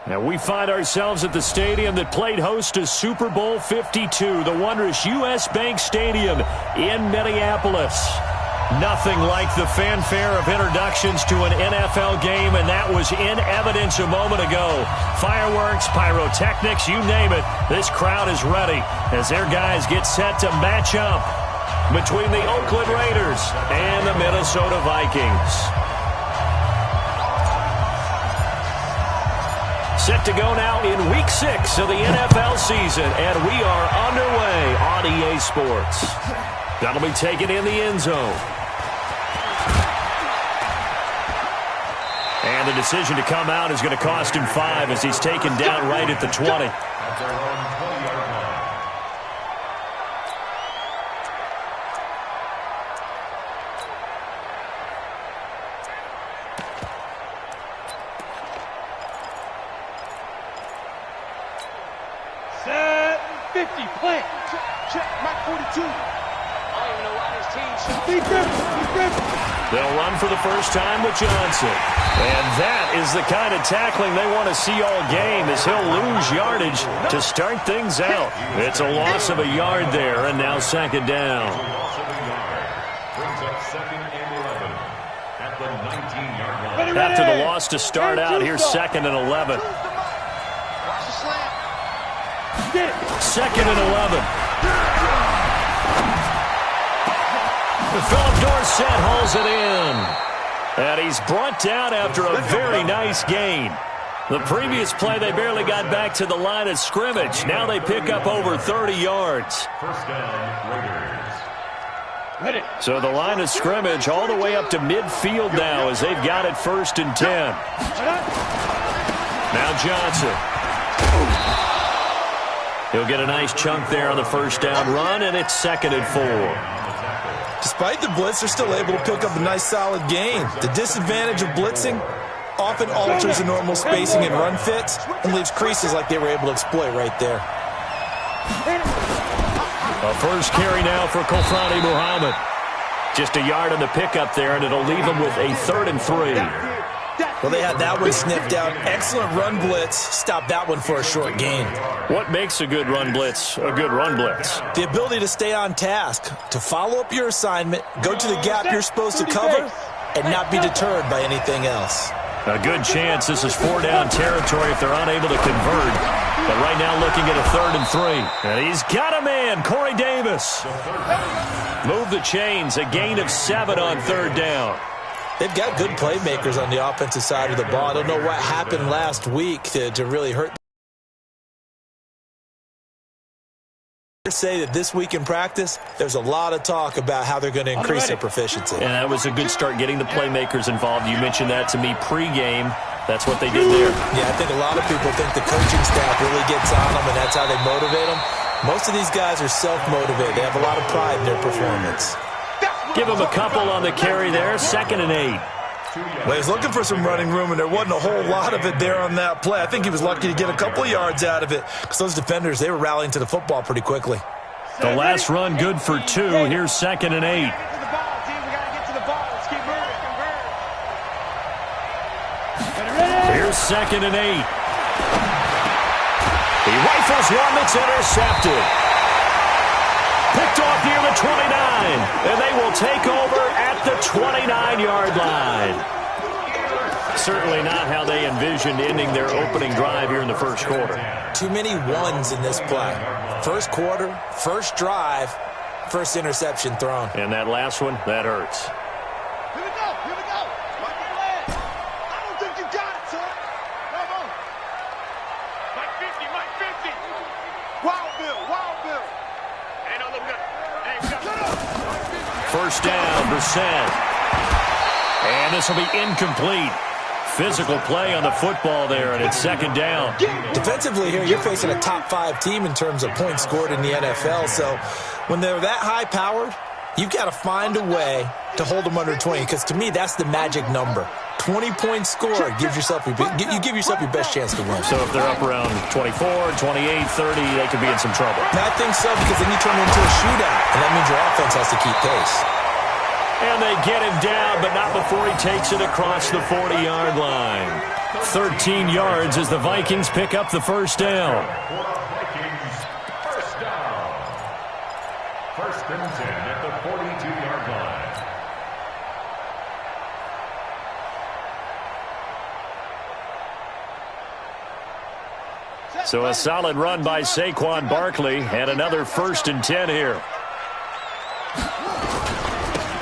And we find ourselves at the stadium that played host to Super Bowl 52, the wondrous U.S. Bank Stadium in Minneapolis. Nothing like the fanfare of introductions to an NFL game, and that was in evidence a moment ago. Fireworks, pyrotechnics, you name it. This crowd is ready as their guys get set to match up between the Oakland Raiders and the Minnesota Vikings. Set to go now in Week 6 of the NFL season, and we are underway on EA Sports. That'll be taken in the end zone. And the decision to come out is going to cost him 5 as he's taken down right at the 20. Set 50, play. Check, Mike 42. I don't even know why this team should be different. They'll run for the first time with Johnson. And that is the kind of tackling they want to see all game, as he'll lose yardage to start things out. It's a loss of a yard there, and now second down. After the loss to start out, here's second and 11. Second and 11. Philip Dorsett hauls it in. And he's brought down after a very nice gain. The previous play, they barely got back to the line of scrimmage. Now they pick up over 30 yards. First down, Raiders. So the line of scrimmage all the way up to midfield now as they've got it 1st and 10. Now Johnson. He'll get a nice chunk there on the first down run, and it's 2nd and 4. Despite the blitz, they're still able to pick up a nice solid gain. The disadvantage of blitzing often alters the normal spacing and run fits and leaves creases like they were able to exploit right there. A first carry now for Kofrani Muhammad. Just a yard on the pickup there, and it'll leave them with a 3rd and 3. Well, they had that one sniffed out. Excellent run blitz. Stopped that one for a short gain. What makes a good run blitz a good run blitz? The ability to stay on task, to follow up your assignment, go to the gap you're supposed to cover, and not be deterred by anything else. A good chance this is 4-down territory if they're unable to convert. But right now looking at a 3rd and 3. And he's got a man, Corey Davis. Move the chains, a gain of 7 on 3rd down. They've got good playmakers on the offensive side of the ball. I don't know what happened last week to really hurt. Say that this week in practice, there's a lot of talk about how they're going to increase their proficiency. And that was a good start getting the playmakers involved. You mentioned that to me pregame. That's what they did there. Yeah, I think a lot of people think the coaching staff really gets on them, and that's how they motivate them. Most of these guys are self-motivated. They have a lot of pride in their performance. Give him a couple on the carry there. 2nd and 8. Well, he's looking for some running room, and there wasn't a whole lot of it there on that play. I think he was lucky to get a couple of yards out of it because those defenders, they were rallying to the football pretty quickly. The last run good for 2. Here's 2nd and 8. Here's 2nd and 8. He rifles one that's intercepted. Picked off near the 29, and they will take over at the 29-yard line. Certainly not how they envisioned ending their opening drive here in the first quarter. Too many ones in this play. First quarter, first drive, first interception thrown. And that last one, that hurts. Here we go, here we go. Mike, your leg. I don't think you got it, son. Come on. Mike 50, Mike 50. Wild Bill. Ain't no looking up. Hey, we got First down, Brissett. And this will be incomplete. Physical play on the football there, and it's 2nd down. Defensively here, you're facing a top-5 team in terms of points scored in the NFL. So when they're that high-powered, you've got to find a way to hold them under 20, because to me, that's the magic number. 20-point score gives yourself you give yourself your best chance to win. So if they're up around 24, 28, 30, they could be in some trouble. And I think so, because then you turn it into a shootout, and that means your offense has to keep pace. And they get him down, but not before he takes it across the 40-yard line. 13 yards as the Vikings pick up the first down. First down. First and 10 at the 42-yard line. So a solid run by Saquon Barkley and another first and 10 here.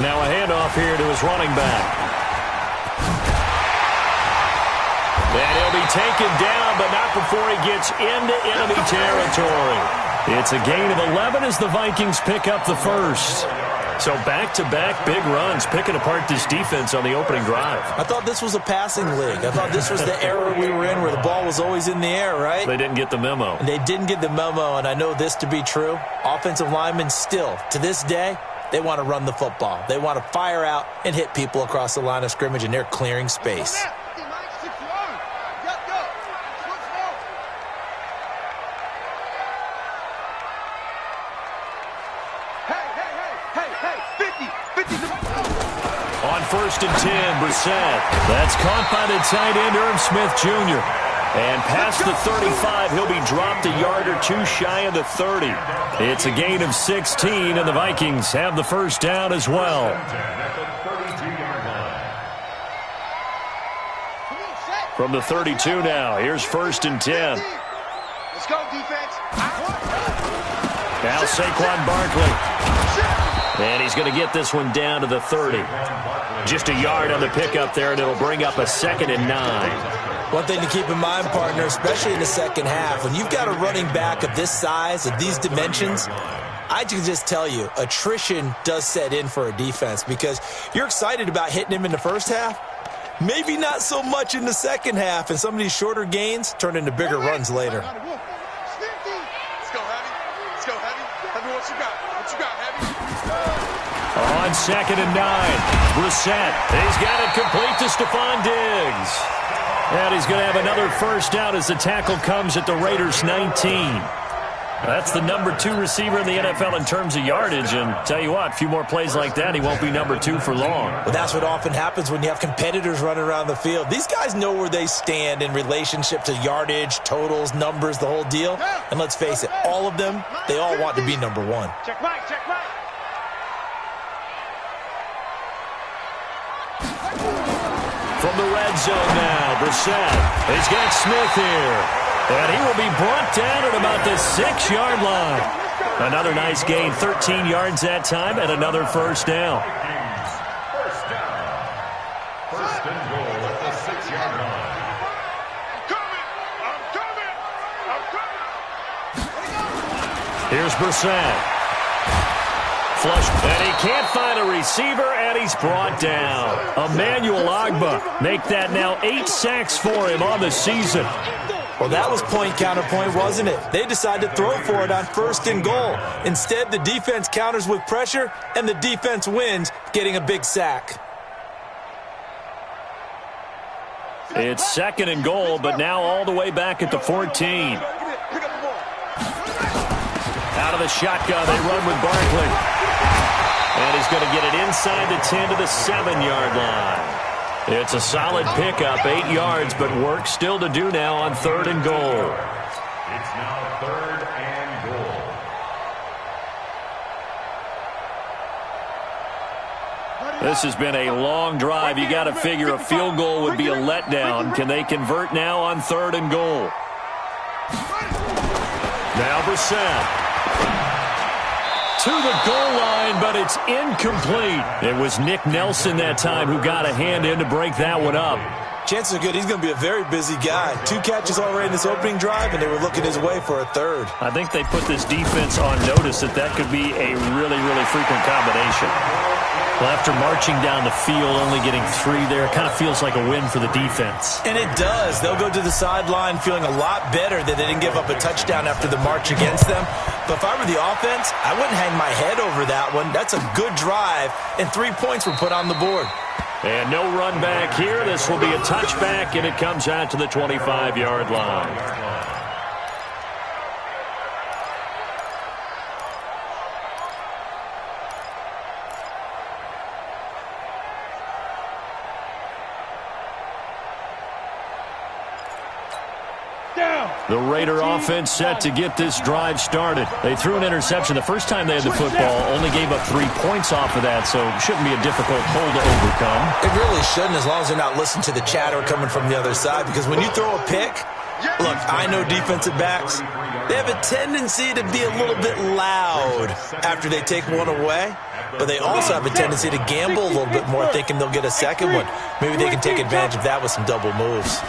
Now a handoff here to his running back. And he'll be taken down, but not before he gets into enemy territory. It's a gain of 11 as the Vikings pick up the first. So back-to-back big runs, picking apart this defense on the opening drive. I thought this was a passing league. I thought this was the era we were in where the ball was always in the air, right? They didn't get the memo. They didn't get the memo, and I know this to be true. Offensive linemen still, to this day, they want to run the football. They want to fire out and hit people across the line of scrimmage, and they're clearing space. On first and 10, Brissett. That's caught by the tight end, Irv Smith Jr. And past the 35, he'll be dropped a yard or two shy of the 30. It's a gain of 16, and the Vikings have the first down as well. From the 32 now, here's first and 10. Let's go, defense. Now Saquon Barkley. And he's going to get this one down to the 30. Just a yard on the pickup there, and it'll bring up a second and 9. One thing to keep in mind, partner, especially in the second half, when you've got a running back of this size, of these dimensions, I can just tell you, attrition does set in for a defense because you're excited about hitting him in the first half. Maybe not so much in the second half, and some of these shorter gains turn into bigger runs later. Let's go, Heavy. Let's go, Heavy. Heavy, what you got? What you got, Heavy? On second and 9, Brissett. He's got it complete to Stephon Diggs. And he's going to have another first down as the tackle comes at the Raiders' 19. That's the number 2 receiver in the NFL in terms of yardage. And tell you what, a few more plays like that, he won't be number 2 for long. Well, that's what often happens when you have competitors running around the field. These guys know where they stand in relationship to yardage, totals, numbers, the whole deal. And let's face it, all of them, they all want to be number 1. Check right, check right. From the red zone now, Brissett. He's got Smith here. And he will be brought down at about the 6-yard line. Another nice gain, 13 yards that time, and another first down. First down. First and goal at the 6-yard line. I'm coming. Here's Brissett. Flush, and he can't find a receiver, and he's brought down. Emmanuel Ogbah make that now 8 sacks for him on the season. Well, that was point counterpoint, wasn't it? They decided to throw for it on first and goal. Instead, the defense counters with pressure, and the defense wins, getting a big sack. It's second and goal, but now all the way back at the 14. Out of the shotgun, they run with Barkley. And he's going to get it inside the 10 to the 7-yard line. It's a solid pickup, 8 yards, but work still to do now on third and goal. It's now third and goal. This has been a long drive. You got to figure a field goal would be a letdown. Can they convert now on third and goal? Now Brissett. To the goal line, but it's incomplete. It was Nick Nelson that time who got a hand in to break that one up. Chances are good he's going to be a very busy guy. 2 catches already in this opening drive, and they were looking his way for a third. I think they put this defense on notice that that could be a really, really frequent combination. Well, after marching down the field, only getting 3 there, it kind of feels like a win for the defense. And it does. They'll go to the sideline feeling a lot better that they didn't give up a touchdown after the march against them. But if I were the offense, I wouldn't hang my head over that one. That's a good drive, and 3 points were put on the board. And no run back here. This will be a touchback, and it comes out to the 25-yard line. The Raider offense set to get this drive started. They threw an interception the first time they had the football, only gave up 3 points off of that, so it shouldn't be a difficult hole to overcome. It really shouldn't, as long as they're not listening to the chatter coming from the other side, because when you throw a pick, look, I know defensive backs, they have a tendency to be a little bit loud after they take one away, but they also have a tendency to gamble a little bit more, thinking they'll get a second one. Maybe they can take advantage of that with some double moves.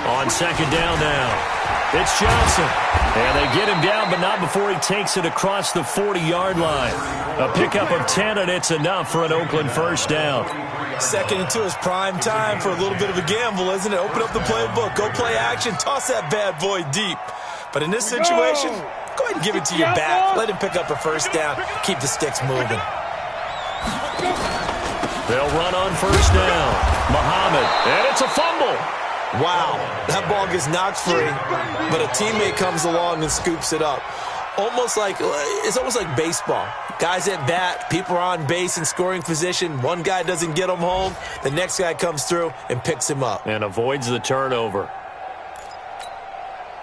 On second down now, it's Johnson. And they get him down, but not before he takes it across the 40-yard line. A pickup of 10, and it's enough for an Oakland first down. 2nd and 2 is prime time for a little bit of a gamble, isn't it? Open up the playbook, go play action, toss that bad boy deep. But in this situation, go ahead and give it to your back. Let him pick up a first down. Keep the sticks moving. They'll run on first down. Muhammad, and it's a fumble. Wow, that ball gets knocked free, but a teammate comes along and scoops it up. It's almost like baseball. Guys at bat, people are on base in scoring position. One guy doesn't get him home. The next guy comes through and picks him up. And avoids the turnover.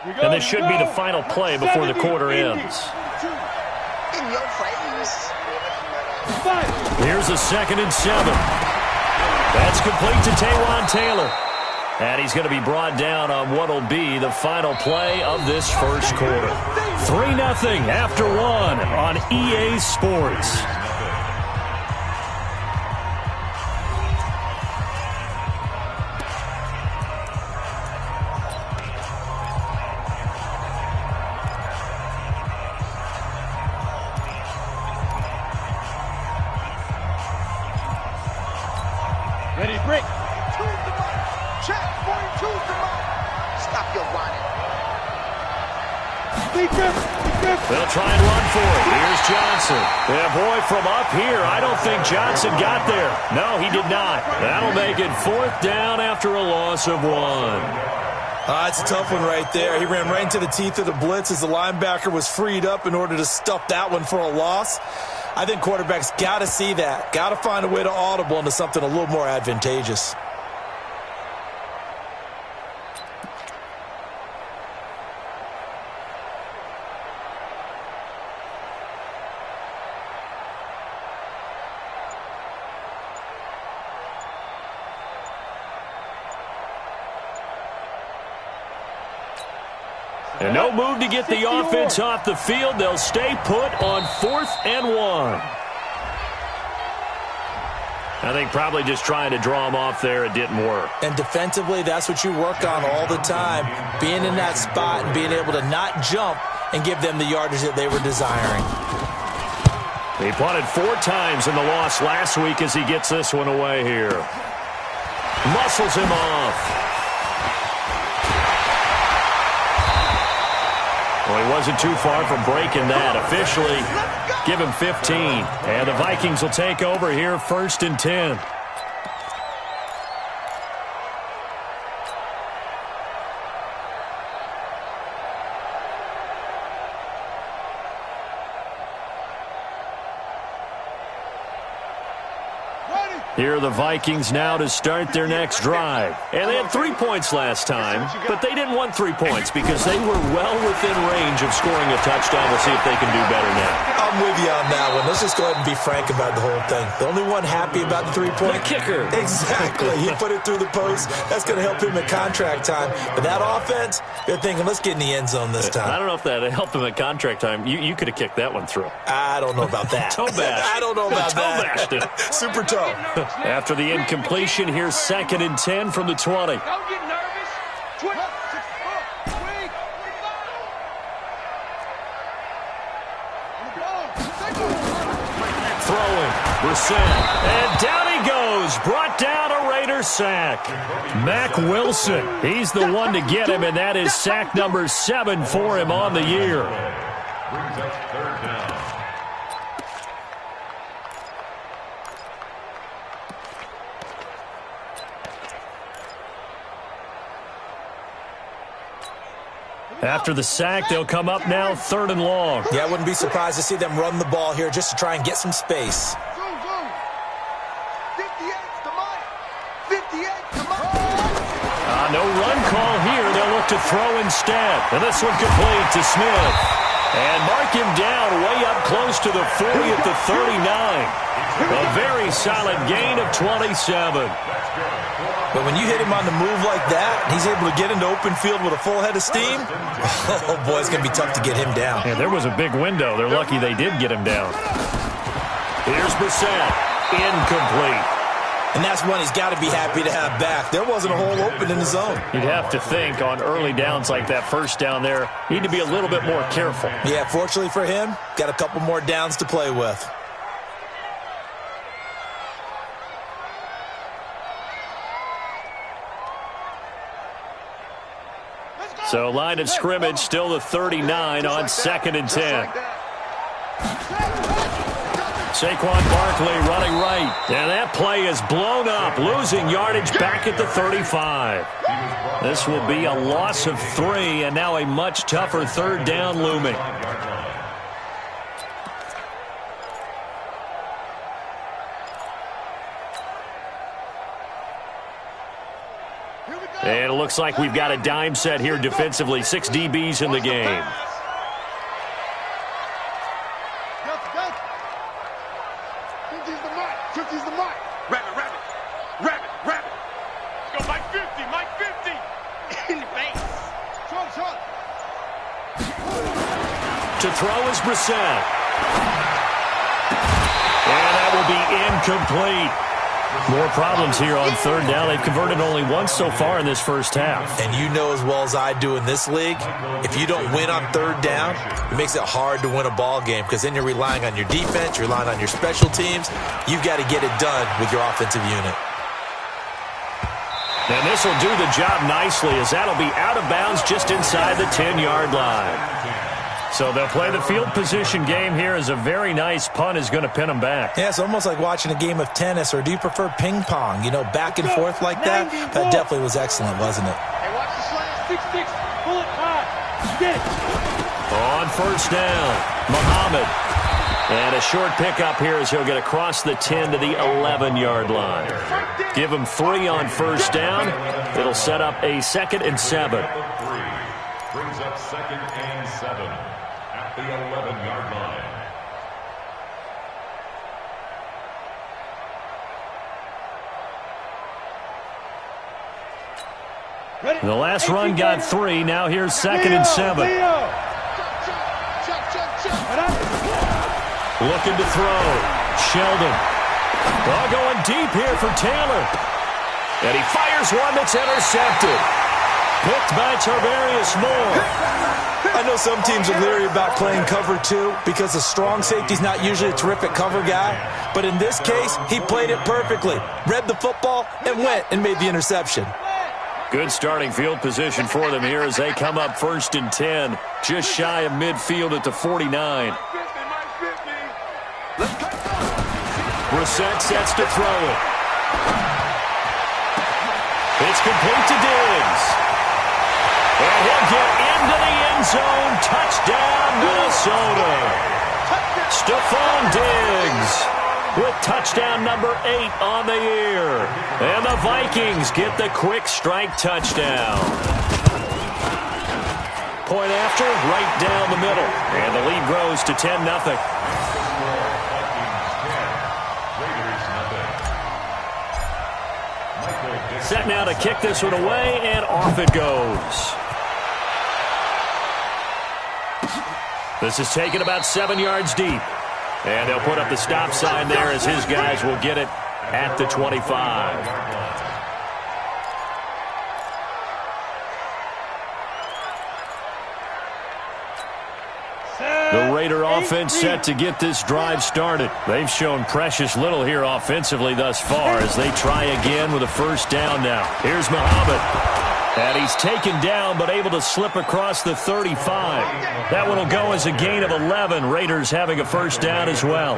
And this should be the final play before the quarter ends. In your face. Here's a 2nd and 7. That's complete to Taywan Taylor. And he's going to be brought down on what will be the final play of this first quarter. 3-0 after 1 on EA Sports. Ready, break. Check, boy, choose the mark. Stop your whining. They'll try and run for it. Here's Johnson. Yeah, boy, from up here, I don't think Johnson got there. No, he did not. That'll make it 4th down after a loss of 1. It's a tough one right there. He ran right into the teeth of the blitz as the linebacker was freed up in order to stuff that one for a loss. I think quarterbacks got to see that. Got to find a way to audible into something a little more advantageous. And no move to get the offense off the field. They'll stay put on 4th and 1. I think probably just trying to draw him off there. It didn't work. And defensively, that's what you work on all the time. Being in that spot and being able to not jump and give them the yardage that they were desiring. He punted 4 times in the loss last week as he gets this one away here. Muscles him off. Well, he wasn't too far from breaking that. Officially, give him 15. And the Vikings will take over here 1st and 10. Here are the Vikings now to start their next drive. And they had 3 points last time, but they didn't want 3 points because they were well within range of scoring a touchdown. We'll see if they can do better now. I'm with you on that one. Let's just go ahead and be frank about the whole thing. The only one happy about the 3-point? The kicker. Exactly. He put it through the post. That's going to help him at contract time. But that offense, they're thinking, let's get in the end zone this time. I don't know if that helped him at contract time. You could have kicked that one through. I don't know about that. Toe bash. I don't know about that. Toe bashed it. Super toe. After the incompletion, here's 2nd and 10 from the 20. Don't get nervous. Throwing. Brissett. And down he goes. Brought down a Raider sack. Mack Wilson. He's the one to get him, and that is sack number 7 for him on the year. Brings up 3rd down. After the sack, they'll come up now 3rd and long. Yeah, I wouldn't be surprised to see them run the ball here just to try and get some space. 58 to Mike. 58 to Mike. No run call here. They'll look look to throw instead. And this one complete to Smith. And mark him down way up close to the 40 at the 39. A very solid gain of 27. But when you hit him on the move like that, and he's able to get into open field with a full head of steam, oh boy, it's going to be tough to get him down. Yeah, there was a big window. They're lucky they did get him down. Here's Brissett. Incomplete. And that's one he's got to be happy to have back. There wasn't a hole open in the zone. You'd have to think on early downs like that first down there, need to be a little bit more careful. Yeah, fortunately for him, got a couple more downs to play with. So line of scrimmage still the 39 on 2nd and 10. Saquon Barkley running right. And that play is blown up, losing yardage back at the 35. This will be a loss of 3, and now a much tougher 3rd down looming. And it looks like we've got a dime set here defensively. 6 DBs in the game. To throw is Brissett. And that will be incomplete. More problems here on 3rd down. They've converted only once so far in this first half. And you know as well as I do in this league, if you don't win on 3rd down, it makes it hard to win a ball game because then you're relying on your defense, you're relying on your special teams. You've got to get it done with your offensive unit. And this will do the job nicely as that'll be out of bounds just inside the 10-yard line. So they'll play the field position game here as a very nice punt is going to pin them back. Yeah, it's almost like watching a game of tennis, or do you prefer ping pong? You know, back and forth like that? That definitely was excellent, wasn't it? Hey, watch the slant. 6-6. Pull it high. Get it. On 1st down, Muhammad. And a short pickup here as he'll get across the 10 to the 11-yard line. Give him 3 on 1st down. It'll set up a 2nd and 7. Brings up 2nd and 7 at the 11-yard line. The last run got 3. Now here's 2nd and 7. Looking to throw. Sheldon. Ball going deep here for Taylor. And he fires one that's intercepted. Picked by Tarvarius Moore. I know some teams are leery about playing cover 2 because a strong safety's not usually a terrific cover guy. But in this case, he played it perfectly. Read the football and went and made the interception. Good starting field position for them here as they come up 1st and 10. Just shy of midfield at the 49. Brissett sets to throw it. It's complete to Diggs. And he'll get into the end zone. Touchdown, Minnesota. Stephon Diggs with touchdown number 8 on the year. And the Vikings get the quick strike touchdown. Point after, right down the middle. And the lead grows to 10-0. Set now to kick this one away, and off it goes. This is taken about 7 yards deep. And they'll put up the stop sign there as his guys will get it at the 25. The Raider offense set to get this drive started. They've shown precious little here offensively thus far as they try again with a 1st down now. Here's Muhammad. And he's taken down but able to slip across the 35. That one will go as a gain of 11. Raiders having a 1st down as well.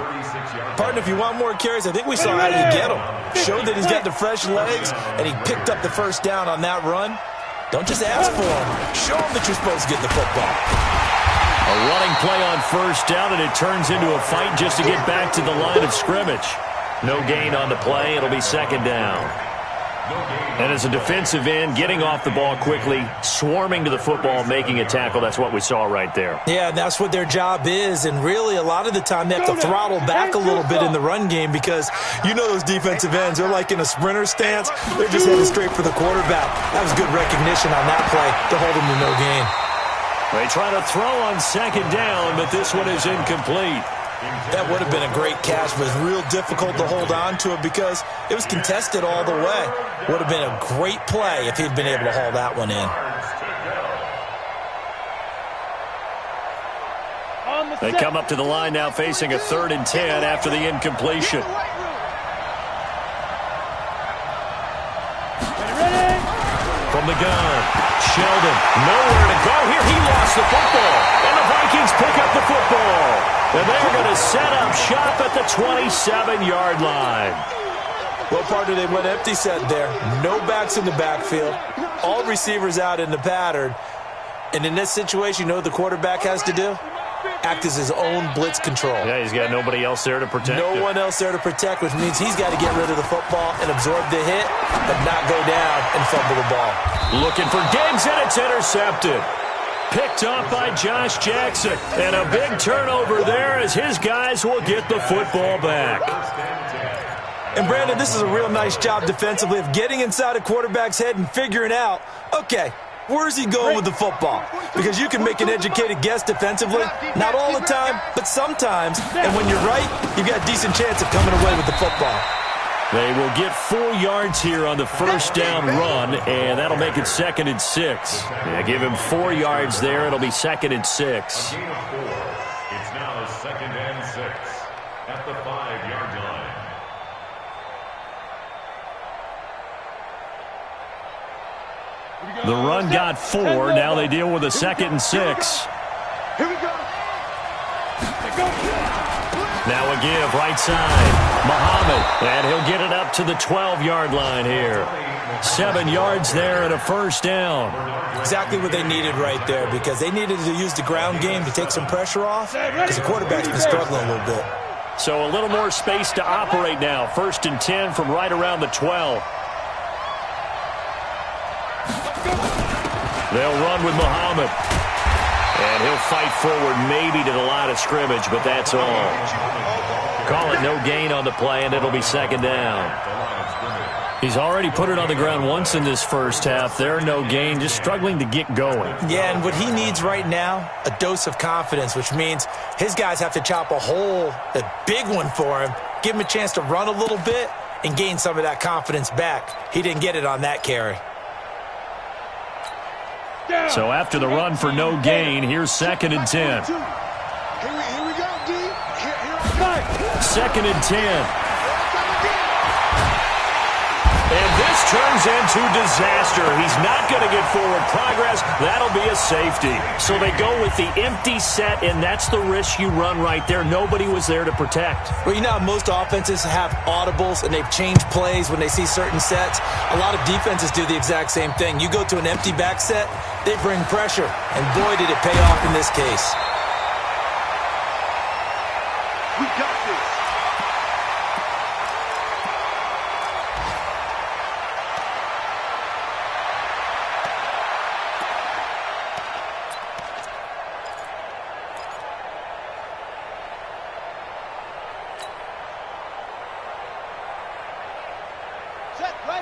Partner, if you want more carries, I think we saw how you get him. Showed that he's got the fresh legs, and he picked up the 1st down on that run. Don't just ask for him. Show him that you're supposed to get the football. A running play on 1st down, and it turns into a fight just to get back to the line of scrimmage. No gain on the play. It'll be 2nd down. And as a defensive end, getting off the ball quickly, swarming to the football, making a tackle, that's what we saw right there. Yeah, and that's what their job is. And really, a lot of the time, they have to throttle back a little bit in the run game because you know those defensive ends, they're like in a sprinter stance. They're just headed straight for the quarterback. That was good recognition on that play to hold them to no gain. They try to throw on second down, but this one is incomplete. That would have been a great catch, but it's real difficult to hold on to it because it was contested all the way. Would have been a great play if he'd been able to haul that one in. They come up to the line now facing a 3rd and 10 after the incompletion. From the gun, Sheldon, nowhere to go here. He lost the football, and the Vikings pick up the football. And they're going to set up shop at the 27-yard line. Well, partner, they went empty set there. No backs in the backfield. All receivers out in the pattern. And in this situation, you know what the quarterback has to do? Act as his own blitz control. Yeah, he's got nobody else there to protect No him. one else there to protect, which means he's got to get rid of the football and absorb the hit, but not go down and fumble the ball. Looking for Diggs, and it's intercepted. Picked off by Josh Jackson. And a big turnover there as his guys will get the football back. And, Brandon, this is a real nice job defensively of getting inside a quarterback's head and figuring out, okay, where's he going with the football? Because you can make an educated guess defensively. Not all the time, but sometimes. And when you're right, you've got a decent chance of coming away with the football. They will get 4 yards here on the first down run, and that'll make it 2nd and 6. Yeah, give him 4 yards there. It'll be 2nd and 6. A gain of 4. It's now 2nd and 6 at the 5-yard line. The run got 4. Now they deal with a 2nd and 6. Here we go. Now a give, right side. Muhammad, and he'll get it up to the 12-yard line here. 7 yards there and a first down. Exactly what they needed right there because they needed to use the ground game to take some pressure off because the quarterback's been struggling a little bit. So a little more space to operate now. 1st and 10 from right around the 12. They'll run with Muhammad. And he'll fight forward maybe to the line of scrimmage, but that's all. Call it no gain on the play, and it'll be 2nd down. He's already put it on the ground once in this first half. There, no gain, just struggling to get going. Yeah, and what he needs right now, a dose of confidence, which means his guys have to chop a hole, a big one for him, give him a chance to run a little bit and gain some of that confidence back. He didn't get it on that carry. So after the run for no gain, here's 2nd and 10. Here we go, D. Here. 2nd and 10. And this turns into disaster. He's not going to get forward progress. That'll be a safety. So they go with the empty set, and that's the risk you run right there. Nobody was there to protect. Well, you know how most offenses have audibles, and they've changed plays when they see certain sets. A lot of defenses do the exact same thing. You go to an empty back set, they bring pressure, and boy, did it pay off in this case. We got this.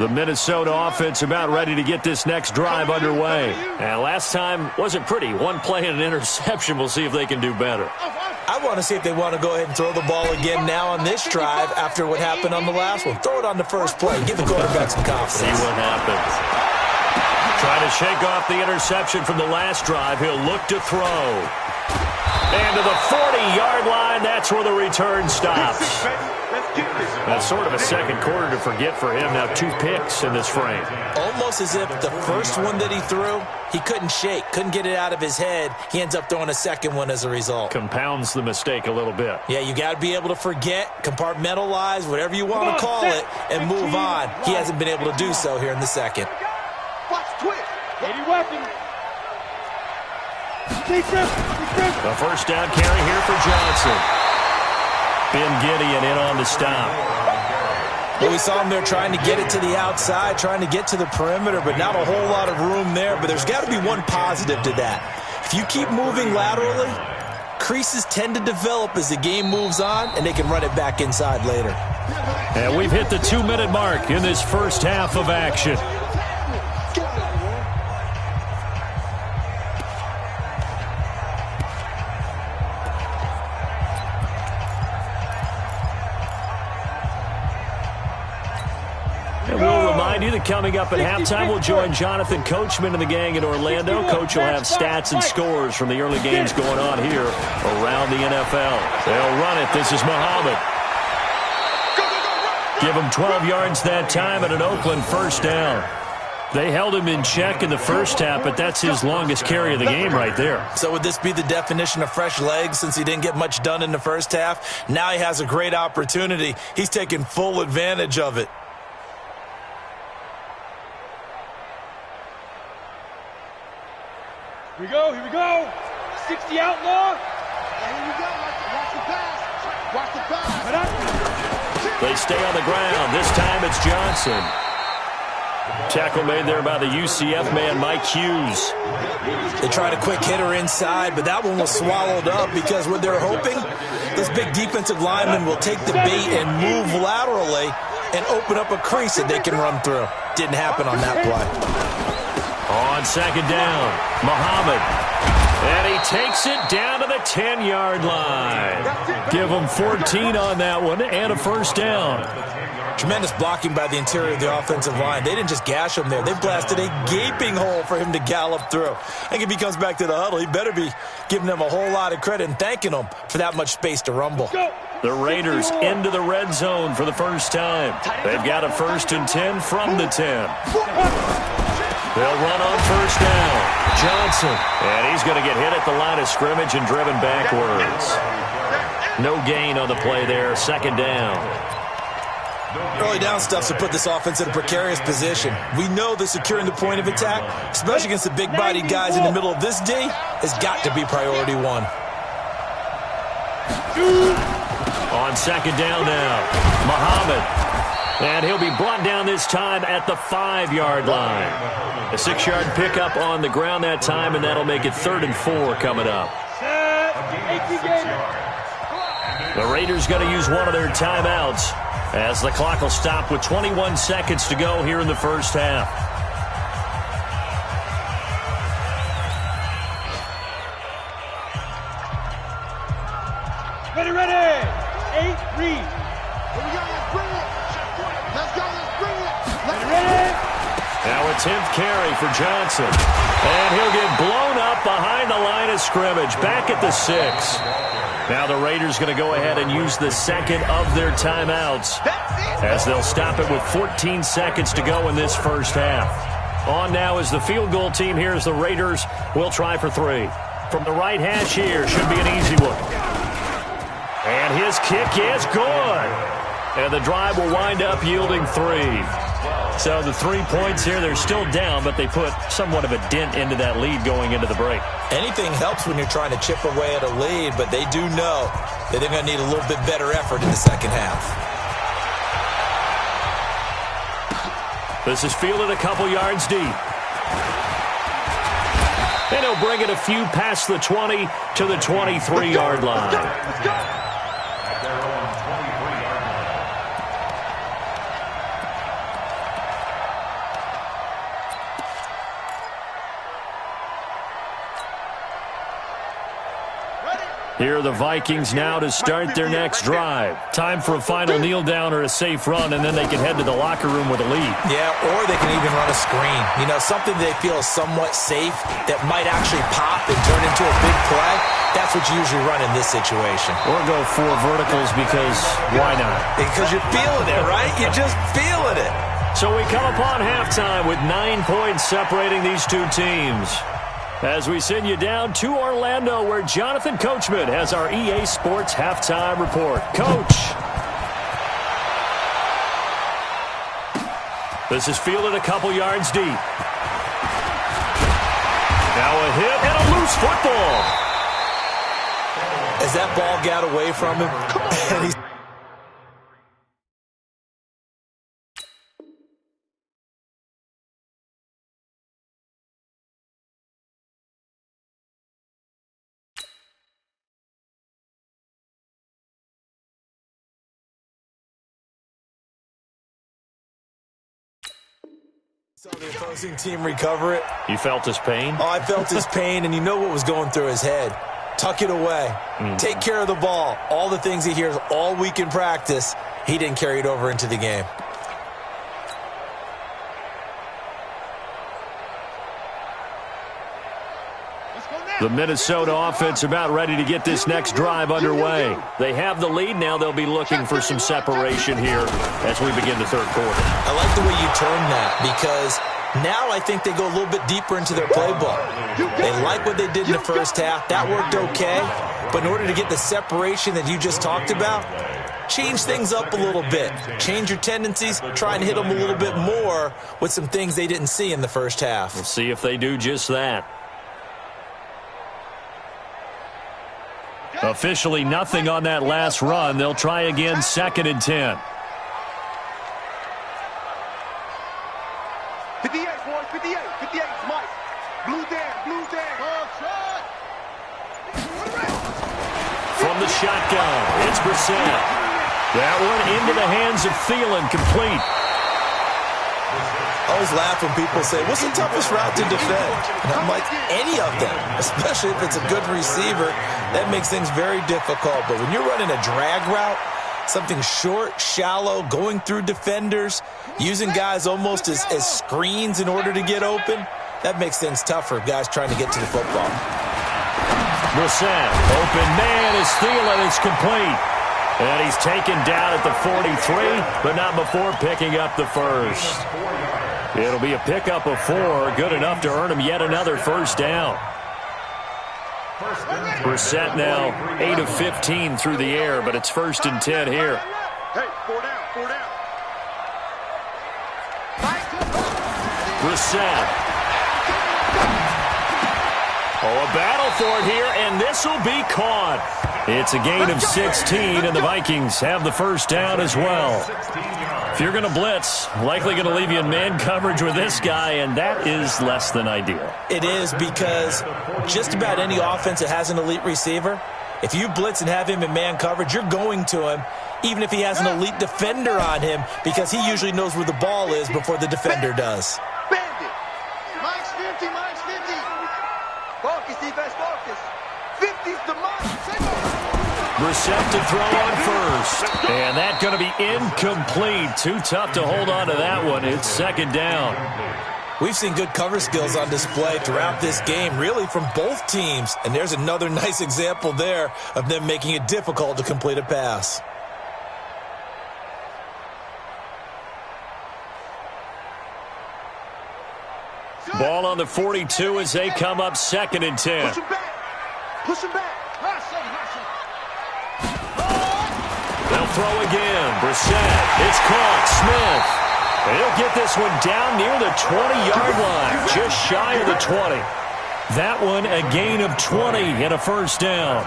The Minnesota offense about ready to get this next drive underway. And last time wasn't pretty. One play and an interception. We'll see if they can do better. I want to see if they want to go ahead and throw the ball again now on this drive after what happened on the last one. Throw it on the first play. Give the quarterback some confidence. See what happens. Trying to shake off the interception from the last drive. He'll look to throw. And to the 40-yard line, that's where the return stops. That's sort of a second quarter to forget for him. Now 2 picks in this frame. Almost as if the first one that he threw, he couldn't shake, couldn't get it out of his head. He ends up throwing a second one as a result. Compounds the mistake a little bit. Yeah, you got to be able to forget, compartmentalize, whatever you want to call it, and move on. He hasn't been able to do so here in the second. Watch twitch. A first down carry here for Johnson. Ben Gideon in on the stop. Well, we saw him there trying to get it to the outside, trying to get to the perimeter, but not a whole lot of room there. But there's got to be one positive to that. If you keep moving laterally, creases tend to develop as the game moves on, and they can run it back inside later. And we've hit the 2-minute mark in this first half of action. And we'll remind you that coming up at halftime, we'll join Jonathan Coachman and the gang in Orlando. Coach will have stats and scores from the early games going on here around the NFL. They'll run it. This is Muhammad. Give him 12 yards that time and an Oakland first down. They held him in check in the first half, but that's his longest carry of the game right there. So would this be the definition of fresh legs since he didn't get much done in the first half? Now he has a great opportunity. He's taking full advantage of it. Here we go, here we go. 60 outlaw. Here we go. Watch the pass. Watch the pass. They stay on the ground. This time it's Johnson. Tackle made there by the UCF man, Mike Hughes. They tried a quick hitter inside, but that one was swallowed up because what they're hoping, this big defensive lineman will take the bait and move laterally and open up a crease that they can run through. Didn't happen on that play. On second down, Muhammad. And he takes it down to the 10-yard line. Give him 14 on that one and a first down. Tremendous blocking by the interior of the offensive line. They didn't just gash him there. They blasted a gaping hole for him to gallop through. I think if he comes back to the huddle, he better be giving them a whole lot of credit and thanking them for that much space to rumble. The Raiders into the red zone for the first time. They've got a 1st and 10 from the 10. They'll run on first down. Johnson. And he's going to get hit at the line of scrimmage and driven backwards. No gain on the play there. Second down. Early down stuff to put this offense in a precarious position. We know that securing the point of attack, especially against the big-bodied guys in the middle of this D, has got to be priority one. On second down now, Muhammad. And he'll be brought down this time at the 5-yard line. A 6-yard pickup on the ground that time, and that'll make it 3rd and 4 coming up. The Raiders going to use one of their timeouts as the clock will stop with 21 seconds to go here in the first half. Ready, ready. 8, read. Here we go. Let's bring it. Let's go. Let's bring it. Ready, ready. Now a 10th carry for Johnson. And he'll get blown up behind the line of scrimmage. Back at the 6. Now the Raiders going to go ahead and use the second of their timeouts as they'll stop it with 14 seconds to go in this first half. On now is the field goal team. Here's the Raiders. We'll try for 3. From the right hash here. Should be an easy one. And his kick is good. And the drive will wind up yielding 3. So the 3 points here, they're still down, but they put somewhat of a dent into that lead going into the break. Anything helps when you're trying to chip away at a lead, but they do know that they're going to need a little bit better effort in the second half. This is fielded a couple yards deep. And he'll bring it a few past the 20 to the 23-yard line. Let's go. Here are the Vikings now to start their next drive. Time for a final kneel down or a safe run, and then they can head to the locker room with a lead. Yeah, or they can even run a screen. You know, something they feel is somewhat safe that might actually pop and turn into a big play. That's what you usually run in this situation. Or go 4 verticals because why not? Because you're feeling it, right? You're just feeling it. So we come upon halftime with 9 points separating these two teams. As we send you down to Orlando, where Jonathan Coachman has our EA Sports Halftime Report. Coach. This is fielded a couple yards deep. Now a hit and a loose football. As that ball got away from him, and he's Saw the opposing team recover it. You felt his pain? Oh, I felt his pain, and you know what was going through his head. Tuck it away. Take care of the ball. All the things he hears all week in practice, he didn't carry it over into the game. The Minnesota offense about ready to get this next drive underway. They have the lead. Now they'll be looking for some separation here as we begin the third quarter. I like the way you term that because now I think they go a little bit deeper into their playbook. They like what they did in the first half. That worked okay. But in order to get the separation that you just talked about, change things up a little bit. Change your tendencies. Try and hit them a little bit more with some things they didn't see in the first half. We'll see if they do just that. Officially nothing on that last run. They'll try again, 2nd and 10. 58, boys, 58, 58, Mike. Blue down. From the shotgun, it's Brissett. That one into the hands of Thielen, complete. I always laugh when people say, what's the toughest route to defend? And I'm like, any of them, especially if it's a good receiver. That makes things very difficult. But when you're running a drag route, something short, shallow, going through defenders, using guys almost as screens in order to get open, that makes things tough for guys trying to get to the football. Brissett, open man is Thielen. It's complete. And he's taken down at the 43, but not before picking up the first. It'll be a pickup of 4, good enough to earn him yet another first down. Brissett now 8 of 15 through the air, but it's 1st and 10 here. Hey, 4 down. Brissett. Oh, a battle for it here, and this will be caught. It's a gain of 16, and the Vikings have the first down as well. If you're going to blitz, likely going to leave you in man coverage with this guy, and that is less than ideal. It is because just about any offense that has an elite receiver, if you blitz and have him in man coverage, you're going to him, even if he has an elite defender on him, because he usually knows where the ball is before the defender does. Bandit. Mike's 50. Focus, defense, focus. 50's the mark. Brissett to throw on first. And that's going to be incomplete. Too tough to hold on to that one. It's 2nd down. We've seen good cover skills on display throughout this game, really from both teams. And there's another nice example there of them making it difficult to complete a pass. Ball on the 42 as they come up 2nd and 10. Push him back. They'll throw again. Brissett. It's caught. Smith. And he'll get this one down near the 20-yard line. Just shy of the 20. That one a gain of 20 and a first down.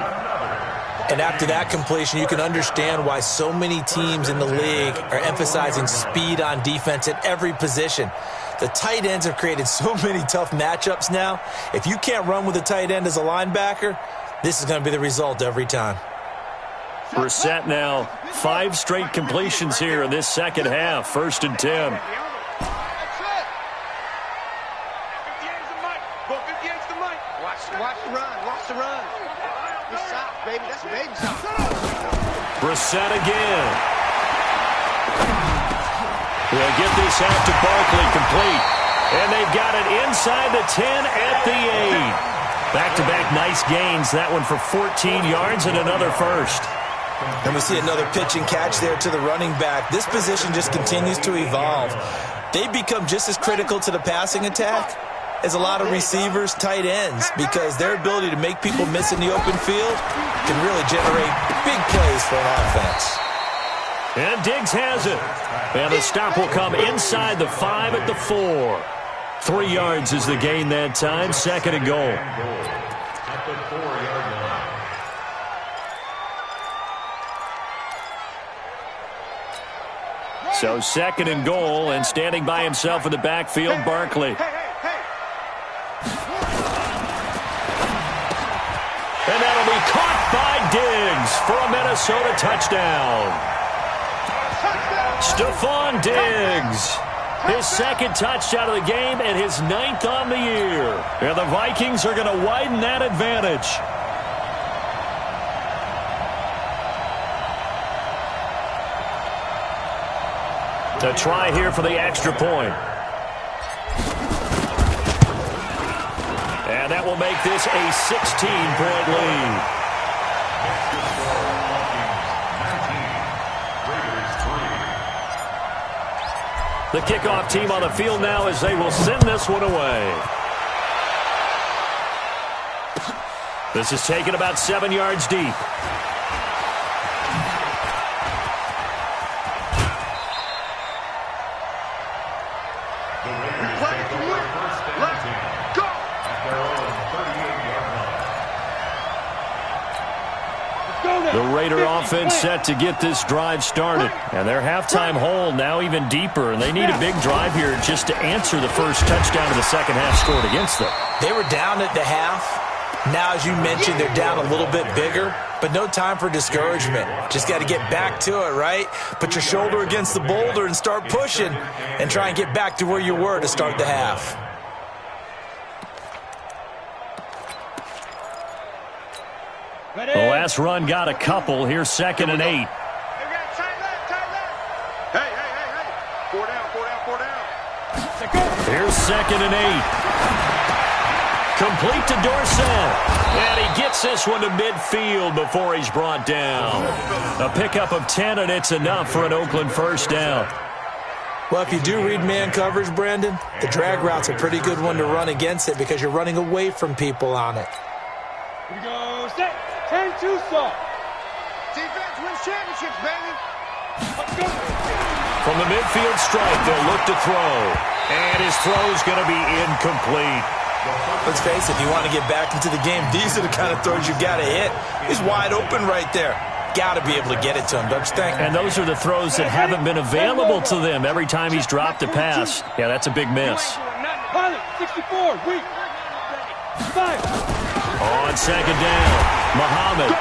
And after that completion, you can understand why so many teams in the league are emphasizing speed on defense at every position. The tight ends have created so many tough matchups now. If you can't run with a tight end as a linebacker, this is going to be the result every time. Brissett now 5 straight completions here in this second half. 1st and 10. Watch the run. Good shot, baby. That's a baby shot. Brissett again. They'll get this out to Barkley, complete. And they've got it inside the 10 at the 8. Back-to-back nice gains. That one for 14 yards and another first. And we see another pitch and catch there to the running back. This position just continues to evolve. They become just as critical to the passing attack as a lot of receivers, tight ends, because their ability to make people miss in the open field can really generate big plays for an offense. And Diggs has it. And the stop will come inside the 5 at the 4. 3 yards is the gain that time. 2nd and goal. At the 4-yard line. So 2nd and goal, and standing by himself in the backfield, Barkley. And that'll be caught by Diggs for a Minnesota touchdown. Stephon Diggs His second touchdown of the game and his 9th on the year. And the Vikings are going to widen that advantage. A try here for the extra point. And that will make this a 16-point lead. The kickoff team on the field now as they will send this one away. This is taken about 7 yards deep. The Raider offense set to get this drive started. And their halftime hole now even deeper. And they need a big drive here just to answer the first touchdown of the second half scored against them. They were down at the half. Now, as you mentioned, they're down a little bit bigger. But no time for discouragement. Just got to get back to it, right? Put your shoulder against the boulder and start pushing. And try and get back to where you were to start the half. The last run got a couple. Here's 2nd and 8. Hey. 4 down. Here's 2nd and 8. Complete to Dorsett. And he gets this one to midfield before he's brought down. A pickup of 10, and it's enough for an Oakland first down. Well, if you do read man coverage, Brandon, the drag route's a pretty good one to run against it because you're running away from people on it. Here we go. Set. 10-2 soft. Defense wins championships, baby. Let's go. From the midfield stripe, they'll look to throw. And his throw's going to be incomplete. Let's face it, if you want to get back into the game, these are the kind of throws you got to hit. He's wide open right there. Got to be able to get it to him, don't you think? And those are the throws that haven't been available to them every time he's dropped a pass. Yeah, that's a big miss. Pilot, 64, weak. 5. On 2nd down, Muhammad.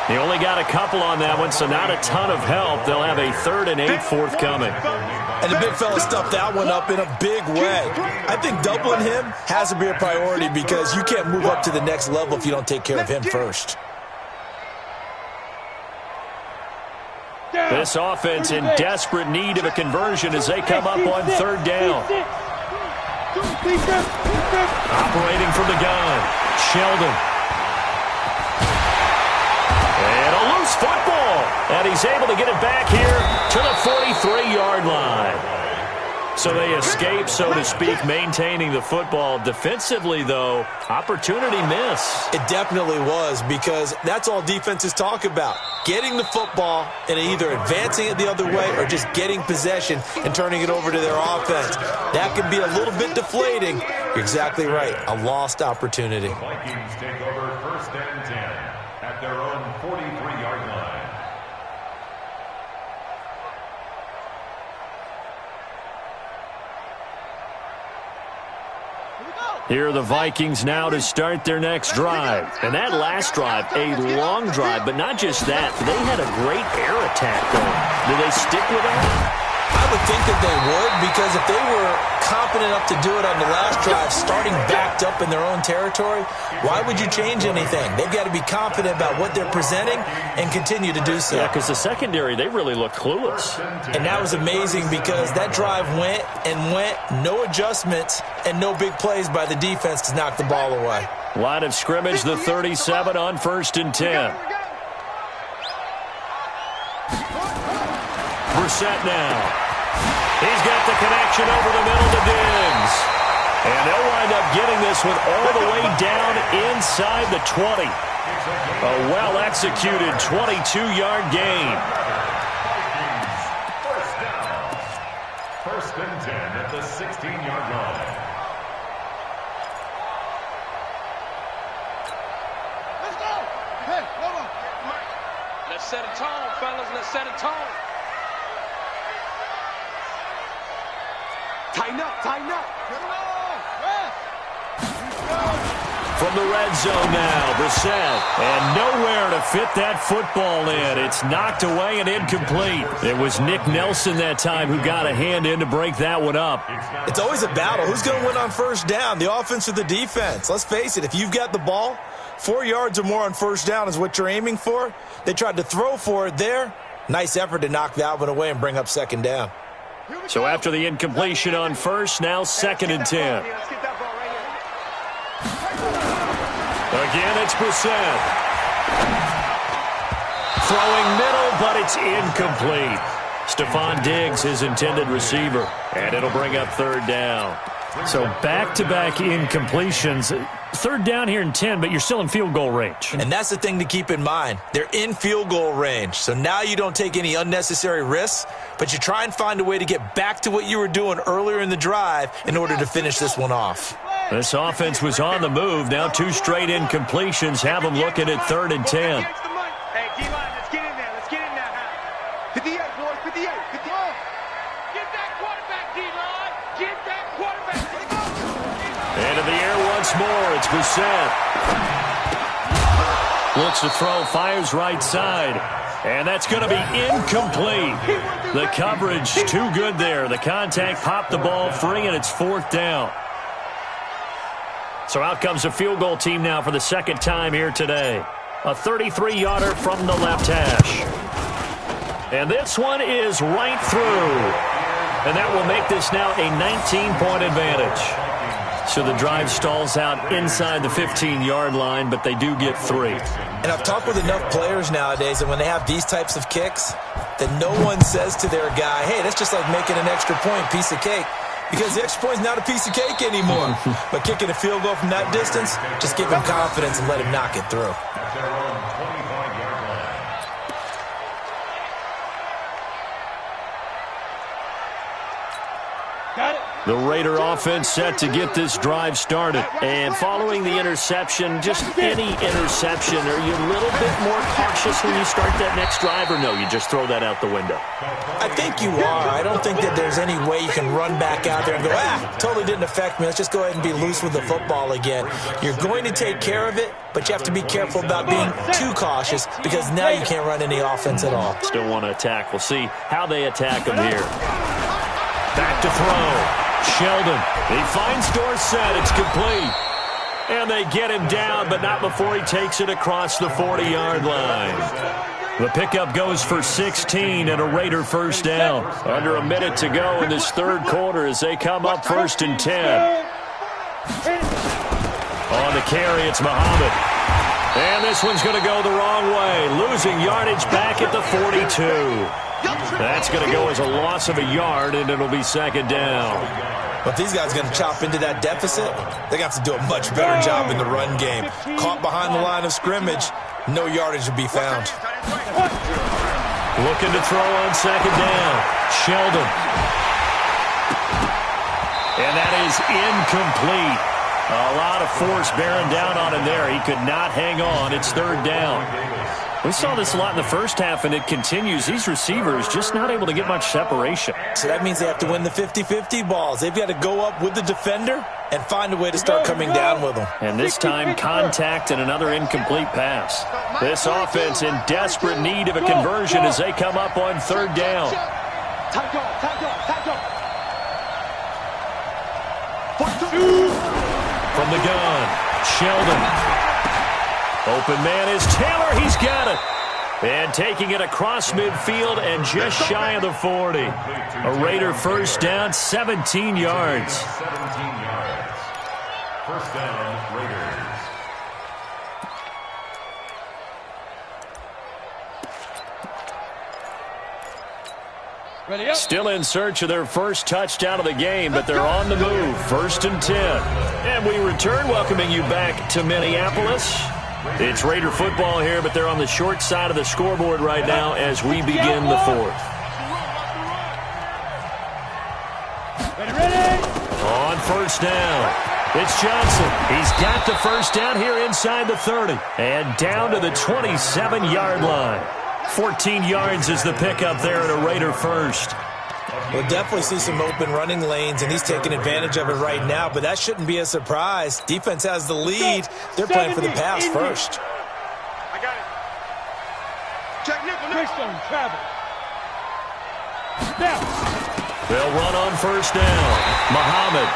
They only got a couple on that one, so not a ton of help. They'll have a 3rd and 8 forthcoming. And the big fella stuffed that one up in a big way. I think doubling him has to be a priority because you can't move up to the next level if you don't take care of him first. This offense in desperate need of a conversion as they come up on 3rd down. Operating from the gun, Sheldon. And a loose football. And he's able to get it back here to the 43-yard line. So they escape, so to speak, maintaining the football. Defensively, though, opportunity miss. It definitely was because that's all defenses talk about. Getting the football and either advancing it the other way or just getting possession and turning it over to their offense. That can be a little bit deflating. You're exactly right. A lost opportunity. The Vikings take over 1st and 10 at their own 43-yard line. Here are the Vikings now to start their next drive. And that last drive, a long drive, but not just that. They had a great air attack going. Do they stick with that? I would think that they would because if they were confident enough to do it on the last drive, starting backed up in their own territory, why would you change anything? They've got to be confident about what they're presenting and continue to do so. Yeah, because the secondary, they really look clueless. And that was amazing because that drive went and went, no adjustments and no big plays by the defense to knock the ball away. Line of scrimmage, the 37 on 1st and 10. Brissett now. He's got the connection over the middle to Diggs. And they'll wind up getting this one all the way down inside the 20. A well-executed 22-yard gain. First down. 1st and 10 at the 16-yard line. Let's go. Hey, hold on. Let's set a tone, fellas. Let's set a tone. Tighten up, tighten up. Get him on. Rest. From the red zone now, Brissett. And nowhere to fit that football in. It's knocked away and incomplete. It was Nick Nelson that time who got a hand in to break that one up. It's always a battle. Who's going to win on first down, the offense or the defense? Let's face it, if you've got the ball, 4 yards or more on first down is what you're aiming for. They tried to throw for it there. Nice effort to knock that one away and bring up second down. So after the incompletion on first, now 2nd and 10. Again, it's Brissett. Throwing middle, but it's incomplete. Stephon Diggs, his intended receiver. And it'll bring up 3rd down. So back-to-back incompletions. 3rd down here in 10, but you're still in field goal range. And that's the thing to keep in mind. They're in field goal range. So now you don't take any unnecessary risks, but you try and find a way to get back to what you were doing earlier in the drive in order to finish this one off. This offense was on the move. Now 2 straight incompletions have them looking at 3rd and 10. Hey, D-line, let's get in there. Let's get in there. 58, boys, 58. Get that quarterback, D-line. Get that quarterback. Into the air once more. It's Brissett. Looks to throw, fires right side. And that's going to be incomplete. The coverage too good there. The contact popped the ball free, and it's 4th down. So out comes a field goal team now for the 2nd time here today. A 33-yarder from the left hash. And this one is right through. And that will make this now a 19-point advantage. So the drive stalls out inside the 15-yard line, but they do get 3. And I've talked with enough players nowadays that when they have these types of kicks, that no one says to their guy, hey, that's just like making an extra point, piece of cake. Because the extra point is not a piece of cake anymore. But kicking a field goal from that distance, just give him confidence and let him knock it through. Got it. The Raider offense set to get this drive started. And following the interception, just any interception, are you a little bit more cautious when you start that next drive, or no, you just throw that out the window? I think you are. I don't think that there's any way you can run back out there and go, totally didn't affect me. Let's just go ahead and be loose with the football again. You're going to take care of it, but you have to be careful about being too cautious because now you can't run any offense at all. Still want to attack. We'll see how they attack them here. Back to throw. Sheldon. He finds Dorsett. It's complete. And they get him down, but not before he takes it across the 40-yard line. The pickup goes for 16 and a Raider first down. Under a minute to go in this 3rd quarter as they come up 1st and 10. On the carry, it's Muhammad. And this one's going to go the wrong way. Losing yardage back at the 42. That's going to go as a loss of a yard, and it'll be 2nd down. But if these guys are going to chop into that deficit, they got to do a much better job in the run game. Caught behind the line of scrimmage, no yardage to be found. Looking to throw on 2nd down. Sheldon. And that is incomplete. A lot of force bearing down on him there. He could not hang on. It's 3rd down. We saw this a lot in the first half, and it continues. These receivers just not able to get much separation. So that means they have to win the 50-50 balls. They've got to go up with the defender and find a way to start coming down with them. And this time, contact and another incomplete pass. This offense in desperate need of a conversion as they come up on 3rd down. From the gun, Sheldon. Open man is Taylor. He's got it. And taking it across midfield and just shy of the 40. A Raider first down, 17 yards. 17 yards. First down, Raiders. Ready up. Still in search of their first touchdown of the game, but they're on the move. 1st and 10. And we return, welcoming you back to Minneapolis. It's Raider football here, but they're on the short side of the scoreboard right now as we begin the 4th. Ready. On 1st down, it's Johnson. He's got the first down here inside the 30. And down to the 27-yard line. 14 yards is the pickup there at a Raider first. We'll definitely see some open running lanes, and he's taking advantage of it right now, but that shouldn't be a surprise. Defense has the lead. They're playing for the pass first. I got it. Check nickel. Greystone travel. Now. They'll run on first down. Muhammad.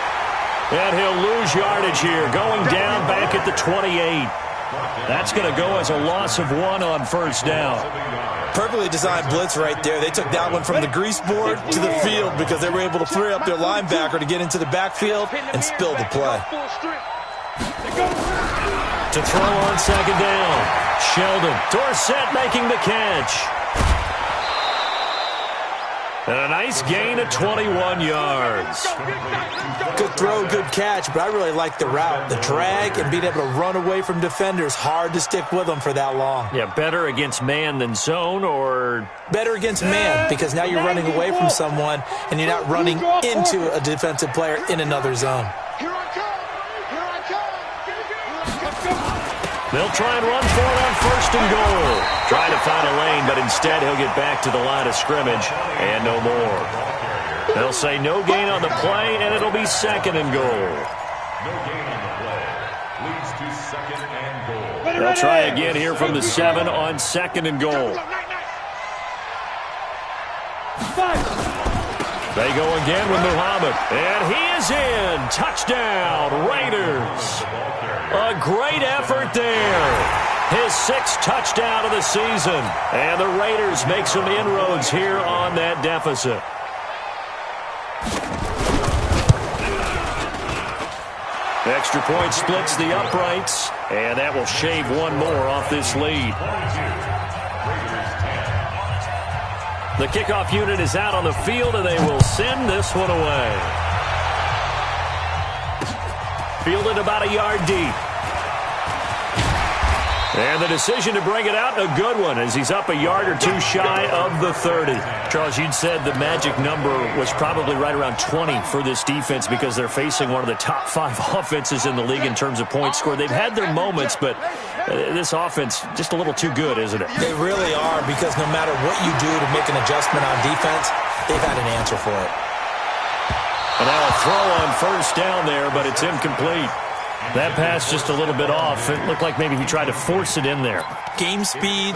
And he'll lose yardage here, going down back at the 28. That's going to go as a loss of 1 on first down. Perfectly designed blitz right there. They took that one from the grease board to the field because they were able to free up their linebacker to get into the backfield and spill the play. To throw on second down. Sheldon. Dorsett making the catch. And a nice gain of 21 yards. Good throw, good catch, but I really like the route. The drag and being able to run away from defenders. Hard to stick with them for that long. Yeah, better against man than zone, or? Better against man, because now you're running away from someone and you're not running into a defensive player in another zone. Here I come. Here I come. They'll try and run for it on first and goal. Trying to find a lane, but instead he'll get back to the line of scrimmage and no more. They'll say no gain on the play, and it'll be second and goal. No gain on the play. Leads to second and goal. They'll try again here from the 7 on second and goal. They go again with Muhammad, and he is in. Touchdown, Raiders. A great effort there. His 6th touchdown of the season. And the Raiders make some inroads here on that deficit. Extra point splits the uprights, and that will shave one more off this lead. The kickoff unit is out on the field, and they will send this one away. Fielded about a yard deep. And the decision to bring it out, a good one, as he's up a yard or two shy of the 30. Charles, you'd said the magic number was probably right around 20 for this defense because they're facing one of the top 5 offenses in the league in terms of points scored. They've had their moments, but this offense just a little too good, isn't it? They really are, because no matter what you do to make an adjustment on defense, they've had an answer for it. And now a throw on first down there, but it's incomplete. That pass just a little bit off. It looked like maybe he tried to force it in there. Game speed,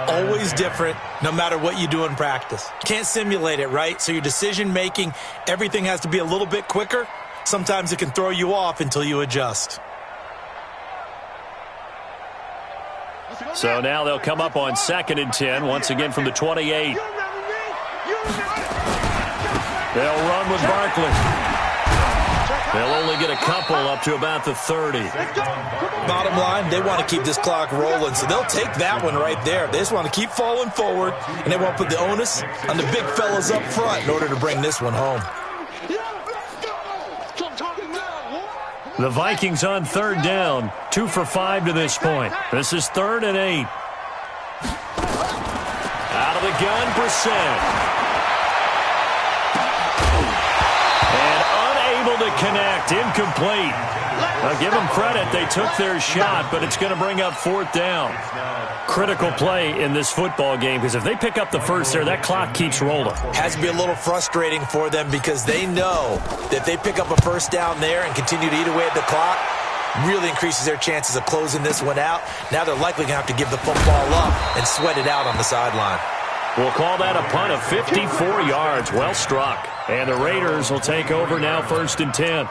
always different, no matter what you do in practice. Can't simulate it, right? So your decision-making, everything has to be a little bit quicker. Sometimes it can throw you off until you adjust. So now they'll come up on second and 10, once again from the 28. They'll run with Barkley. They'll only get a couple up to about the 30. Bottom line, they want to keep this clock rolling, so they'll take that one right there. They just want to keep falling forward, and they want to put the onus on the big fellas up front in order to bring this one home. The Vikings on third down, 2 for 5 to this point. This is 3rd and 8. Out of the gun, Brissett. To connect, incomplete. I'll give them credit, they took their shot, but it's going to bring up 4th down. Critical play in this football game, because if they pick up the first there, that clock keeps rolling. Has to be a little frustrating for them, because they know that if they pick up a first down there and continue to eat away at the clock, really increases their chances of closing this one out. Now they're likely going to have to give the football up and sweat it out on the sideline. We'll call that a punt of 54 yards. Well struck. And the Raiders will take over now, 1st and 10.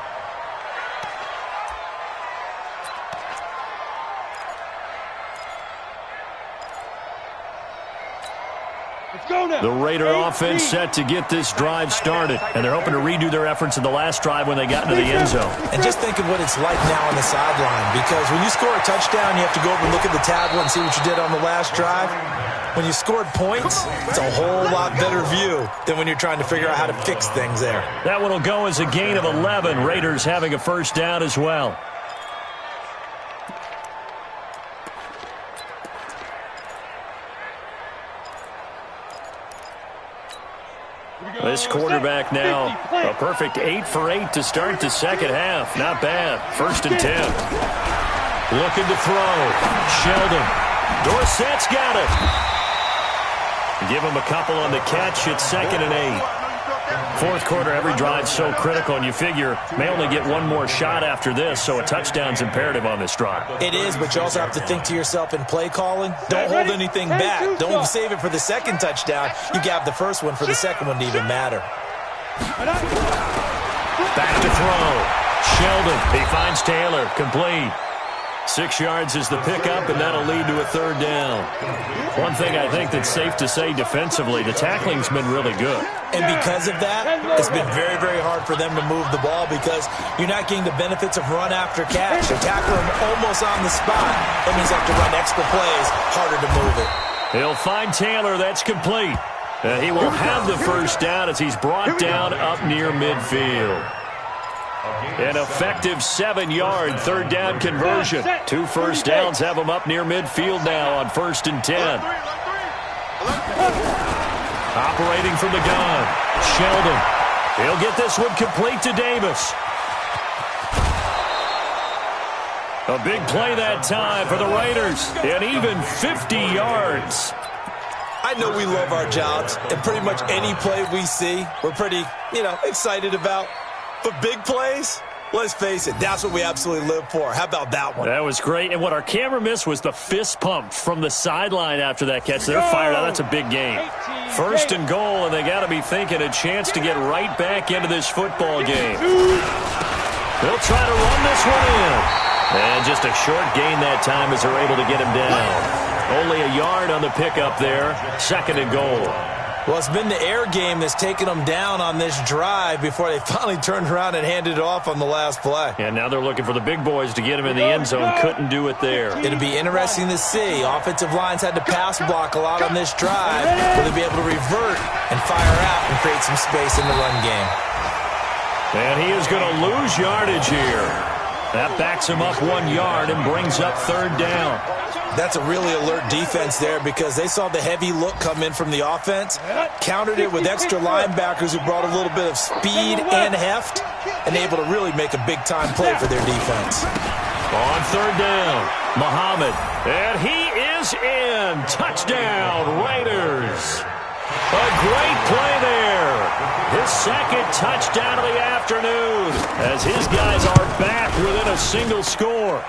The Raider offense set to get this drive started, and they're hoping to redo their efforts in the last drive when they got into the end zone. And just think of what it's like now on the sideline, because when you score a touchdown, you have to go over and look at the tablet and see what you did on the last drive. When you scored points, it's a whole lot better view than when you're trying to figure out how to fix things there. That one will go as a gain of 11. Raiders having a first down as well. This quarterback now, a perfect 8 for 8 to start the second half. Not bad. 1st and 10. Looking to throw. Sheldon. Dorsett's got it. Give him a couple on the catch. It's 2nd and 8. Fourth quarter, every drive's so critical, and you figure may only get one more shot after this, so a touchdown's imperative on this drive. It is, but you also have to think to yourself in play calling, don't hold anything back. Don't save it for the second touchdown. You have the first one for the second one to even matter. Back to throw. Sheldon, he finds Taylor, complete. 6 yards is the pickup, and that'll lead to a third down. One thing I think that's safe to say defensively, the tackling's been really good. And because of that, it's been very, very hard for them to move the ball because you're not getting the benefits of run after catch. You tackle them almost on the spot. That means you have to run extra plays, harder to move it. He'll find Taylor. That's complete. He will have the first down as he's brought down up near midfield. An effective 7-yard third down conversion. 2 first downs have him up near midfield now on 1st and 10. Operating from the gun, Sheldon. He'll get this one complete to Davis. A big play that time for the Raiders. An even 50 yards. I know we love our jobs, and pretty much any play we see, we're pretty, excited about. But big plays, let's face it, that's what we absolutely live for. How about that one? That was great. And what our camera missed was the fist pump from the sideline after that catch. They're fired out. That's a big game. 1st and goal, and they got to be thinking a chance to get right back into this football game. They'll try to run this one in. And just a short gain that time as they're able to get him down. Only a yard on the pickup there. 2nd and goal. Well, it's been the air game that's taken them down on this drive before they finally turned around and handed it off on the last play. And now they're looking for the big boys to get him in the end zone. Couldn't do it there. It'll be interesting to see. Offensive lines had to pass block a lot on this drive. Will they be able to revert and fire out and create some space in the run game? And he is going to lose yardage here. That backs him up 1 yard and brings up 3rd down. That's a really alert defense there because they saw the heavy look come in from the offense, countered it with extra linebackers who brought a little bit of speed and heft, and able to really make a big-time play for their defense. On 3rd down, Muhammad, and he is in. Touchdown, Raiders. A great play there. His 2nd touchdown of the afternoon as his guys are back within a single score.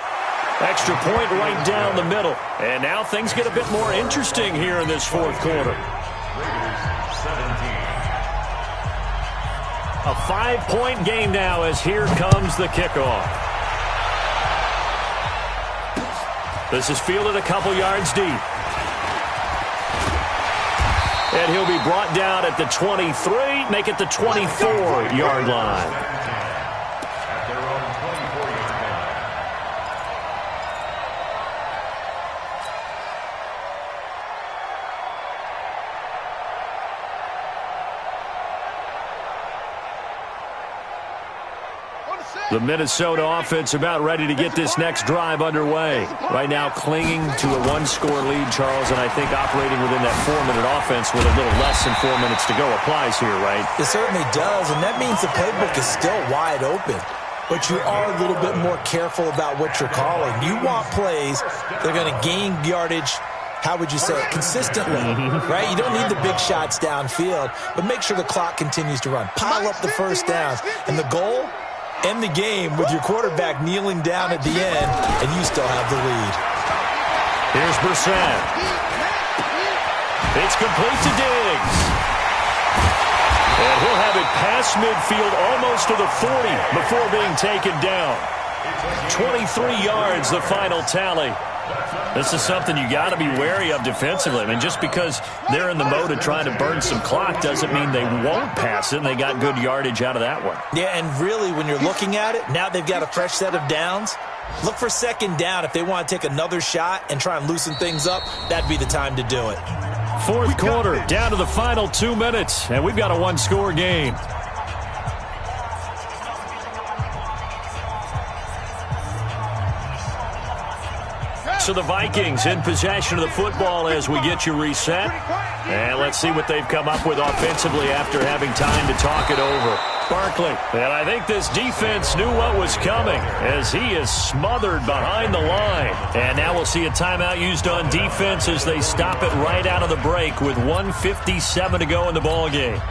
Extra point right down the middle. And now things get a bit more interesting here in this 4th quarter. A 5-point game now as here comes the kickoff. This is fielded a couple yards deep. And he'll be brought down at the 23, make it the 24-yard line. The Minnesota offense about ready to get this next drive underway. Right now clinging to a 1-score lead, Charles, and I think operating within that 4-minute offense with a little less than 4 minutes to go applies here, right? It certainly does, and that means the playbook is still wide open. But you are a little bit more careful about what you're calling. You want plays that are going to gain yardage, how would you say it, consistently, right? You don't need the big shots downfield, but make sure the clock continues to run. Pile up the first downs. And the goal? End the game with your quarterback kneeling down at the end, and you still have the lead. Here's Brissett. It's complete to Diggs. And he'll have it past midfield almost to the 40 before being taken down. 23 yards, the final tally. This is something you got to be wary of defensively. I mean, just because they're in the mode of trying to burn some clock doesn't mean they won't pass it, and they got good yardage out of that one. Yeah, and really, when you're looking at it, now they've got a fresh set of downs. Look for 2nd down. If they want to take another shot and try and loosen things up, that'd be the time to do it. 4th quarter, down to the final 2 minutes, and we've got a 1-score game. So the Vikings in possession of the football as we get you reset. And let's see what they've come up with offensively after having time to talk it over. Barkley. And I think this defense knew what was coming as he is smothered behind the line. And now we'll see a timeout used on defense as they stop it right out of the break with 1:57 to go in the ballgame.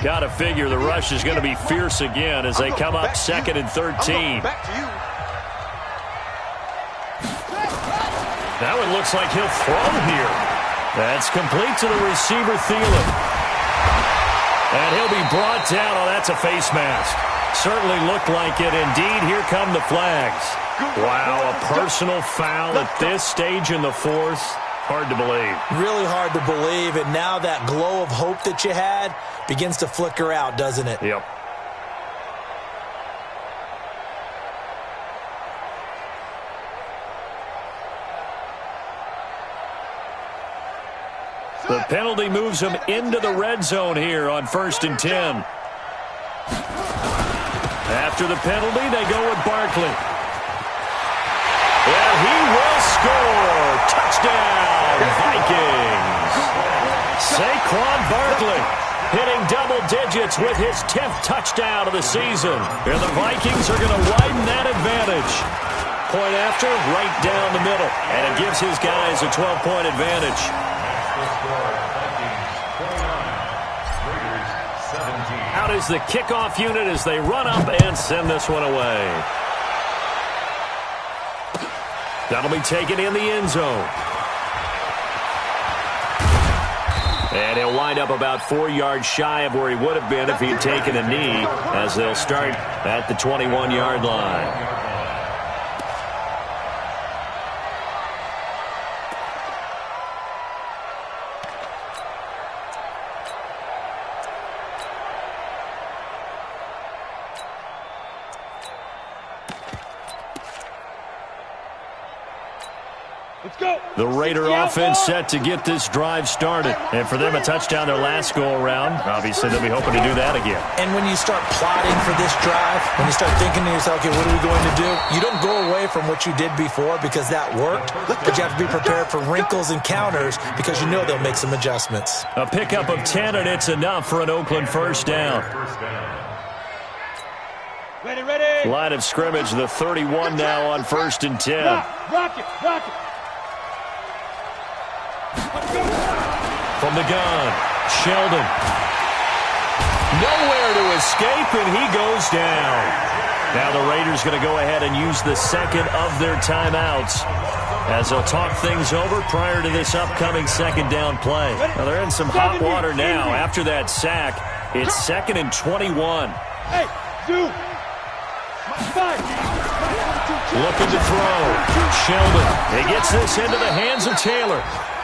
Got to figure the rush is going to be fierce again as they come up 2nd and 13. Back to you. That one looks like he'll throw here. That's complete to the receiver, Thielen. And he'll be brought down. Oh, that's a face mask. Certainly looked like it. Indeed, here come the flags. Wow, a personal foul at this stage in the fourth. Hard to believe. Really hard to believe. And now that glow of hope that you had begins to flicker out, doesn't it? Yep. The penalty moves them into the red zone here on 1st and 10. After the penalty, they go with Barkley. And he will score. Touchdown, Vikings. Saquon Barkley hitting double digits with his 10th touchdown of the season. And the Vikings are going to widen that advantage. Point after, right down the middle. And it gives his guys a 12-point advantage. Out is the kickoff unit as they run up and send this one away. That'll be taken in the end zone. And he'll wind up about 4 yards shy of where he would have been if he'd taken a knee, as they'll start at the 21-yard line. The Raider offense set to get this drive started. And for them, a touchdown their last go-around. Obviously, they'll be hoping to do that again. And when you start plotting for this drive, when you start thinking to yourself, okay, what are we going to do? You don't go away from what you did before because that worked, but you have to be prepared for wrinkles and counters because you know they'll make some adjustments. A pickup of 10, and it's enough for an Oakland first down. Ready. Line of scrimmage, the 31 now on 1st and 10. Rock it. From the gun, Sheldon. Nowhere to escape, and he goes down. Now the Raiders going to go ahead and use the second of their timeouts as they'll talk things over prior to this upcoming second down play. Now they're in some hot water now. After that sack, it's 2nd and 21. Hey, Zoo. Looking to throw. Sheldon. He gets this into the hands of Taylor.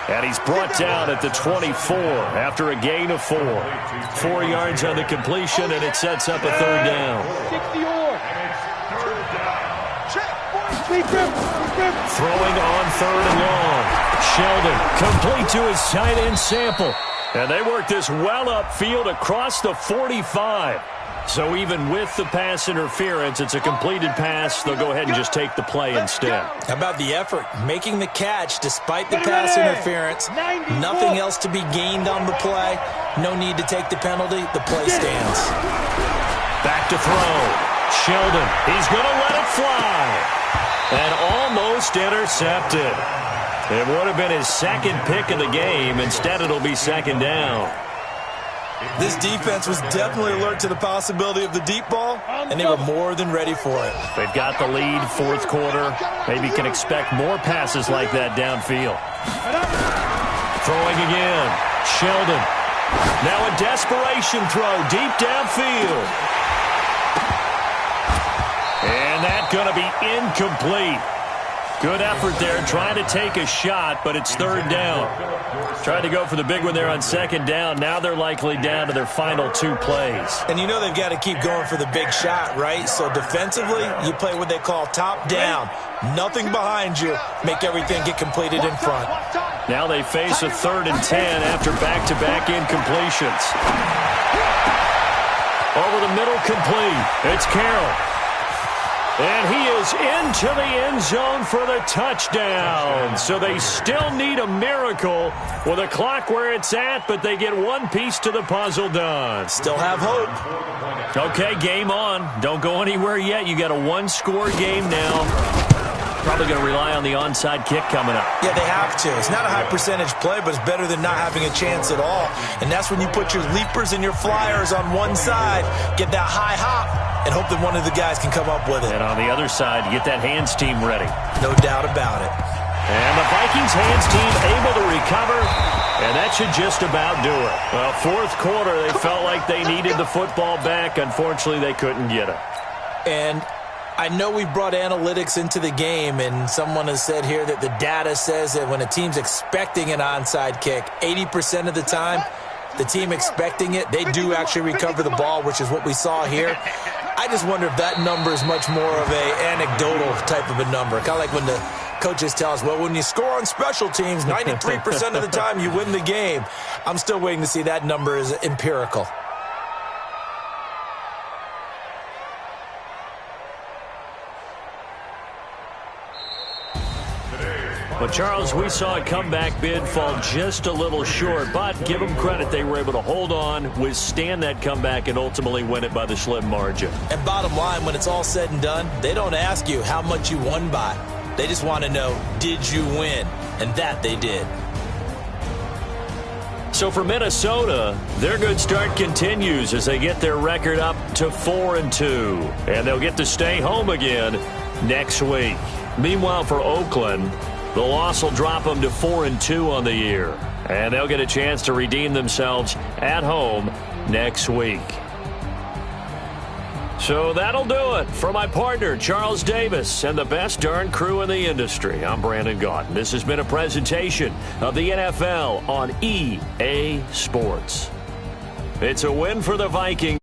And he's brought down at the 24 after a gain of 4. 4 yards on the completion, and it sets up a third down. 60-yard. Throwing on 3rd and long. Sheldon complete to his tight end Sample. And they work this well upfield across the 45. So even with the pass interference, it's a completed pass. They'll go ahead and just take the play instead. How about the effort? Making the catch despite the pass interference. Nothing else to be gained on the play. No need to take the penalty. The play stands. Back to throw. Sheldon. He's going to let it fly. And almost intercepted. It would have been his second pick of the game. Instead, it'll be second down. This defense was definitely alert to the possibility of the deep ball, and they were more than ready for it. They've got the lead, 4th quarter. Maybe can expect more passes like that downfield. Throwing again. Sheldon. Now a desperation throw deep downfield. And that's going to be incomplete. Good effort there, trying to take a shot, but it's 3rd down. Tried to go for the big one there on 2nd down. Now they're likely down to their final 2 plays. And you know they've got to keep going for the big shot, right? So defensively, you play what they call top down. Nothing behind you. Make everything get completed in front. Now they face a 3rd and 10 after back-to-back incompletions. Over the middle, complete. It's Carroll. And he is into the end zone for the touchdown. So they still need a miracle with a clock where it's at, but they get one piece to the puzzle done. Still have hope. Okay, game on. Don't go anywhere yet. You got a 1-score game now. Probably going to rely on the onside kick coming up. Yeah, they have to. It's not a high percentage play, but it's better than not having a chance at all. And that's when you put your leapers and your flyers on one side, get that high hop, and hope that one of the guys can come up with it. And on the other side, you get that hands team ready. No doubt about it. And the Vikings hands team able to recover, and that should just about do it. Well, fourth quarter, they felt like they needed the football back. Unfortunately, they couldn't get it. And I know we brought analytics into the game, and someone has said here that the data says that when a team's expecting an onside kick, 80% of the time, the team expecting it, they do actually recover the ball, which is what we saw here. I just wonder if that number is much more of a anecdotal type of a number. Kind of like when the coaches tell us, well, when you score on special teams, 93% of the time you win the game. I'm still waiting to see that number is empirical. Well, Charles, we saw a comeback bid fall just a little short, but give them credit. They were able to hold on, withstand that comeback, and ultimately win it by the slim margin. And bottom line, when it's all said and done, they don't ask you how much you won by. They just want to know, did you win? And that they did. So for Minnesota, their good start continues as they get their record up to 4-2. And they'll get to stay home again next week. Meanwhile, for Oakland, the loss will drop them to 4-2 on the year. And they'll get a chance to redeem themselves at home next week. So that'll do it. For my partner, Charles Davis, and the best darn crew in the industry, I'm Brandon Gaudin. This has been a presentation of the NFL on EA Sports. It's a win for the Vikings.